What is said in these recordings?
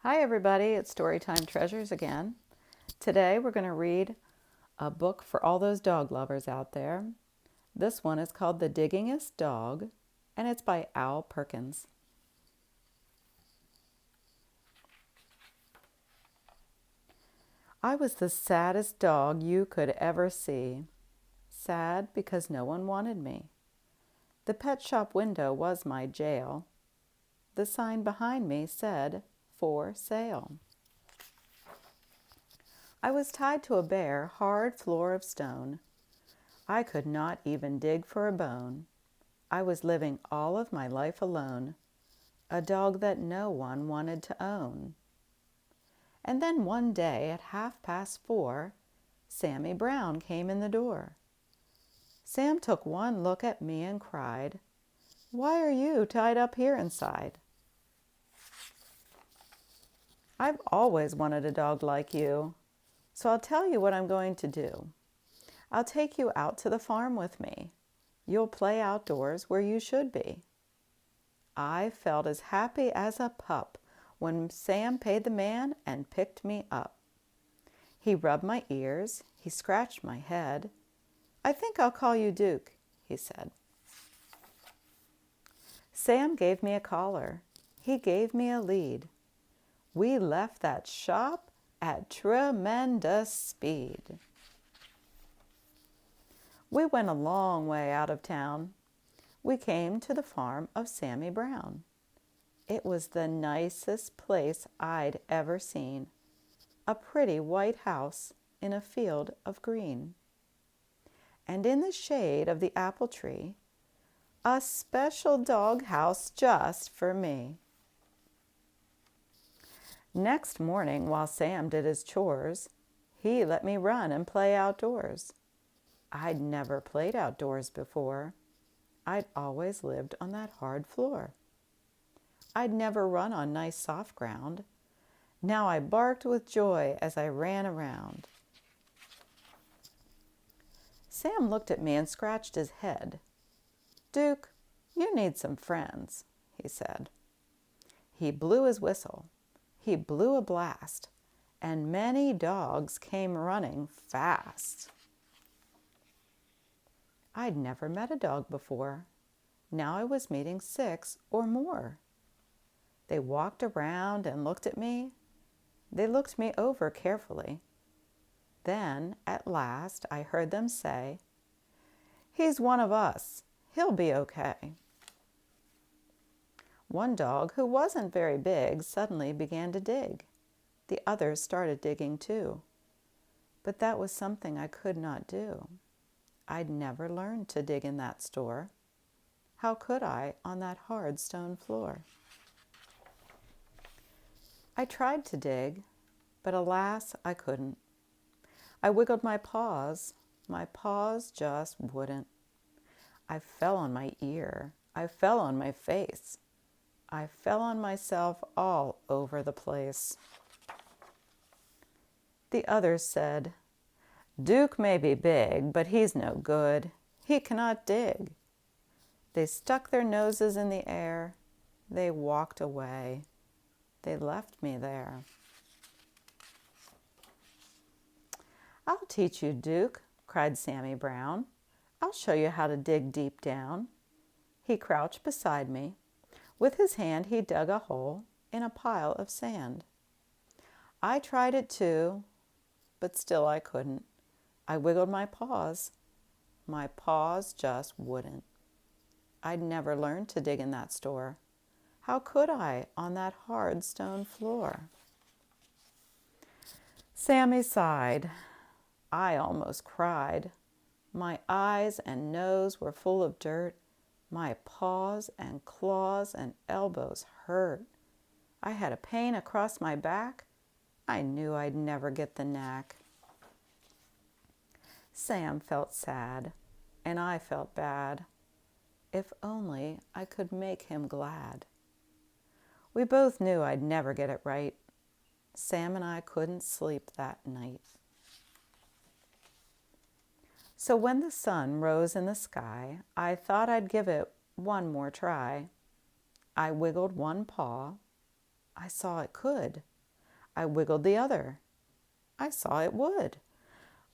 Hi everybody, it's Storytime Treasures again. Today we're going to read a book for all those dog lovers out there. This one is called The Digging-est Dog, and it's by Al Perkins. I was the saddest dog you could ever see. Sad because no one wanted me. The pet shop window was my jail. The sign behind me said, "For sale." I was tied to a bare, hard floor of stone. I could not even dig for a bone. I was living all of my life alone, a dog that no one wanted to own. And then one day at 4:30, Sammy Brown came in the door. Sam took one look at me and cried, "Why are you tied up here inside?" "I've always wanted a dog like you, so I'll tell you what I'm going to do. I'll take you out to the farm with me. You'll play outdoors where you should be." I felt as happy as a pup when Sam paid the man and picked me up. He rubbed my ears, he scratched my head. "I think I'll call you Duke," he said. Sam gave me a collar. He gave me a lead. We left that shop at tremendous speed. We went a long way out of town. We came to the farm of Sammy Brown. It was the nicest place I'd ever seen. A pretty white house in a field of green. And in the shade of the apple tree, a special dog house just for me. Next morning, while Sam did his chores, he let me run and play outdoors. I'd never played outdoors before. I'd always lived on that hard floor. I'd never run on nice soft ground. Now I barked with joy as I ran around. Sam looked at me and scratched his head. "Duke, you need some friends," he said. He blew his whistle. He blew a blast, and many dogs came running fast. I'd never met a dog before. Now I was meeting 6 or more. They walked around and looked at me. They looked me over carefully. Then, at last, I heard them say, "He's one of us. He'll be okay." One dog, who wasn't very big, suddenly began to dig. The others started digging too. But that was something I could not do. I'd never learned to dig in that store. How could I on that hard stone floor? I tried to dig, but alas, I couldn't. I wiggled my paws just wouldn't. I fell on my ear. I fell on my face. I fell on myself all over the place. The others said, "Duke may be big, but he's no good. He cannot dig." They stuck their noses in the air. They walked away. They left me there. "I'll teach you, Duke," cried Sammy Brown. "I'll show you how to dig deep down." He crouched beside me. With his hand he dug a hole in a pile of sand. I tried it too, but still I couldn't. I wiggled my paws. My paws just wouldn't. I'd never learned to dig in that store. How could I on that hard stone floor? Sammy sighed. I almost cried. My eyes and nose were full of dirt. My paws and claws and elbows hurt. I had a pain across my back. I knew I'd never get the knack. Sam felt sad, and I felt bad. If only I could make him glad. We both knew I'd never get it right. Sam and I couldn't sleep that night. So when the sun rose in the sky, I thought I'd give it one more try. I wiggled one paw. I saw it could. I wiggled the other. I saw it would.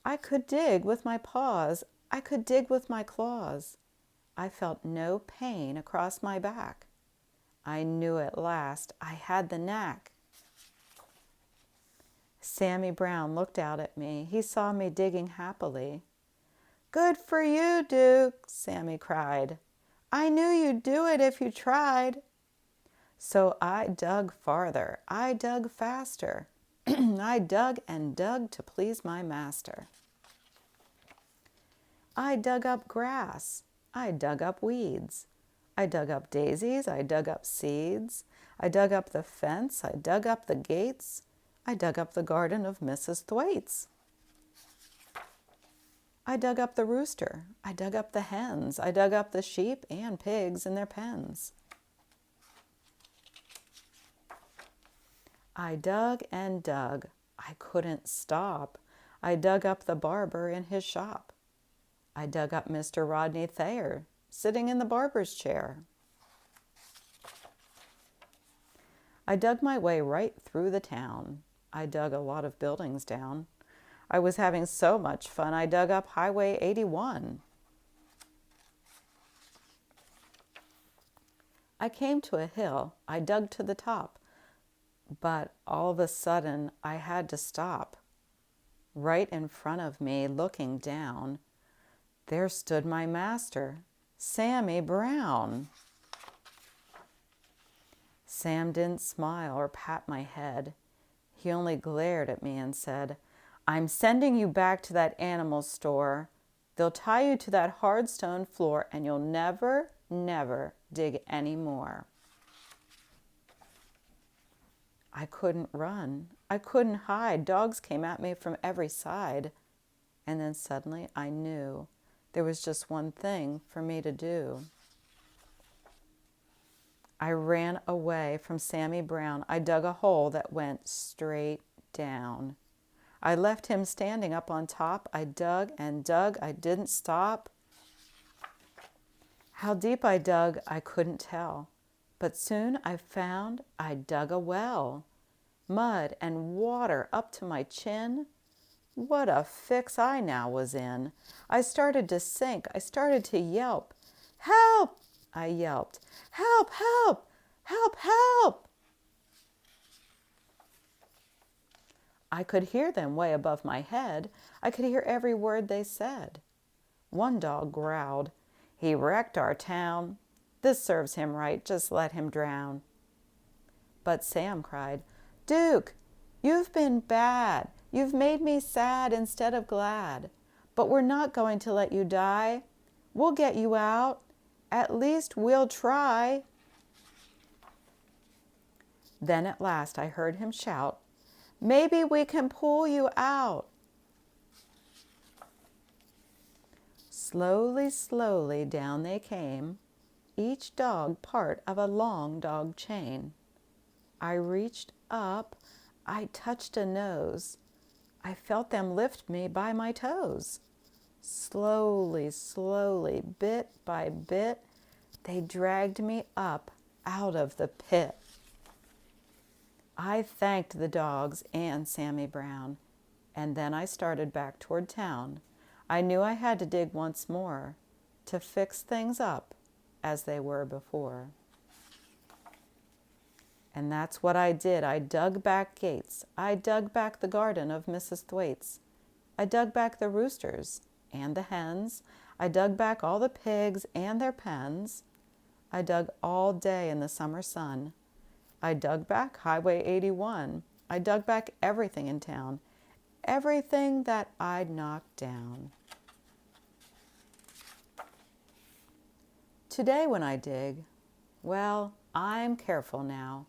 I could dig with my paws. I could dig with my claws. I felt no pain across my back. I knew at last I had the knack. Sammy Brown looked out at me. He saw me digging happily. "Good for you, Duke," Sammy cried. "I knew you'd do it if you tried." So I dug farther. I dug faster. I dug and dug to please my master. I dug up grass. I dug up weeds. I dug up daisies. I dug up seeds. I dug up the fence. I dug up the gates. I dug up the garden of Mrs. Thwaites. I dug up the rooster. I dug up the hens. I dug up the sheep and pigs in their pens. I dug and dug. I couldn't stop. I dug up the barber in his shop. I dug up Mr. Rodney Thayer, sitting in the barber's chair. I dug my way right through the town. I dug a lot of buildings down. I was having so much fun, I dug up Highway 81. I came to a hill. I dug to the top. But all of a sudden, I had to stop. Right in front of me, looking down, there stood my master, Sammy Brown. Sam didn't smile or pat my head. He only glared at me and said, "I'm sending you back to that animal store. They'll tie you to that hard stone floor and you'll never, never dig any more." I couldn't run. I couldn't hide. Dogs came at me from every side. And then suddenly I knew there was just one thing for me to do. I ran away from Sammy Brown. I dug a hole that went straight down. I left him standing up on top. I dug and dug. I didn't stop. How deep I dug, I couldn't tell. But soon I found I'd dug a well. Mud and water up to my chin. What a fix I now was in. I started to sink. I started to yelp. "Help!" I yelped. "Help! Help! Help! Help!" I could hear them way above my head. I could hear every word they said. One dog growled, "He wrecked our town. This serves him right. Just let him drown." But Sam cried, "Duke, you've been bad. You've made me sad instead of glad. But we're not going to let you die. We'll get you out. At least we'll try." Then at last I heard him shout, "Maybe we can pull you out." Slowly, slowly down they came, each dog part of a long dog chain. I reached up, I touched a nose. I felt them lift me by my toes. Slowly, slowly, bit by bit, they dragged me up out of the pit. I thanked the dogs and Sammy Brown, and then I started back toward town. I knew I had to dig once more to fix things up as they were before. And that's what I did. I dug back gates. I dug back the garden of Mrs. Thwaites. I dug back the roosters and the hens. I dug back all the pigs and their pens. I dug all day in the summer sun. I dug back Highway 81. I dug back everything in town. Everything that I'd knocked down. Today when I dig, well, I'm careful now.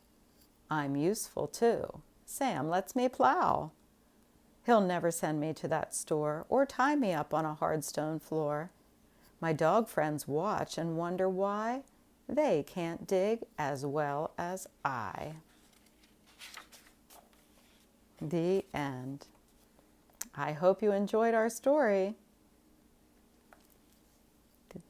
I'm useful too. Sam lets me plow. He'll never send me to that store or tie me up on a hard stone floor. My dog friends watch and wonder why they can't dig as well as I. The end. I hope you enjoyed our story. The